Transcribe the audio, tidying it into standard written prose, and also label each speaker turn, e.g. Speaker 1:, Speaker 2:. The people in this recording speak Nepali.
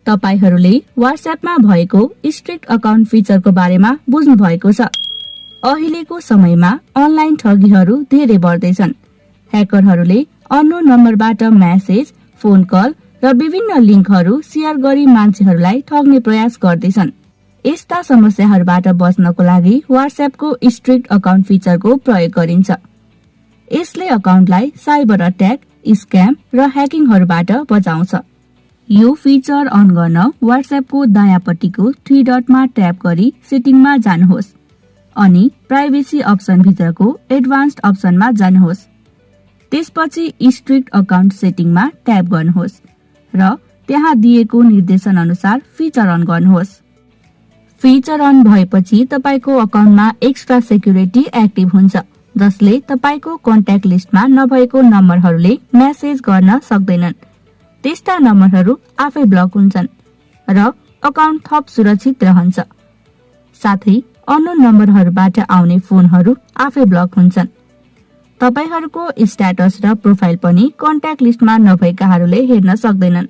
Speaker 1: तपाईहरूले WhatsAppमा भएको स्ट्रिक्ट अकाउन्ट फिचरको बारेमा बुझ्नु भएको छ। अहिलेको समयमा अनलाइन ठगीहरू धेरै बढ्दैछन्। ह्याकरहरूले अननोन नम्बरबाट मेसेज, फोन कल र विभिन्न लिङ्कहरू शेयर गरी मान्छेहरूलाई ठग्ने प्रयास गर्दैछन्। यस्ता समस्याहरूबाट बच्नको लागि WhatsAppको स्ट्रिक्ट अकाउन्ट फिचरको प्रयोग गरिन्छ। यसले अकाउन्टलाई साइबर अट्याक, स्क्याम र ह्याकिङहरूबाट बचाउँछ। यो फिचर अन गर्न WhatsAppको दायाँपट्टिको 3 डटमा ट्याप गरी सेटिङमा जानुहोस् अनि प्राइभेसी अप्सन भित्रको एडभान्स्ड अप्सनमा जानुहोस्। त्यसपछि स्ट्रिक्ट अकाउन्ट सेटिङमा ट्याप गर्नुहोस् र त्यहाँ दिएको निर्देशन अनुसार फिचर अन गर्नुहोस्। फिचर अन भएपछि तपाईको अकाउन्टमा एक्स्ट्रा सेक्युरिटी एक्टिभ हुन्छ, जसले तपाईको कन्ट्याक्ट लिस्टमा नभएको नम्बरहरूले मेसेज गर्न सक्दैनन्। त्यस्ता नम्बरहरू आफै ब्लक हुन्छन् र अकाउन्ट थप सुरक्षित रहन्छ। साथै अननोन नम्बरहरूबाट आउने फोनहरू आफै ब्लक हुन्छन्। तपाईहरूको स्ट्याटस र प्रोफाइल पनि कन्ट्याक्ट लिस्टमा नभएकाहरूले हेर्न सक्दैनन्।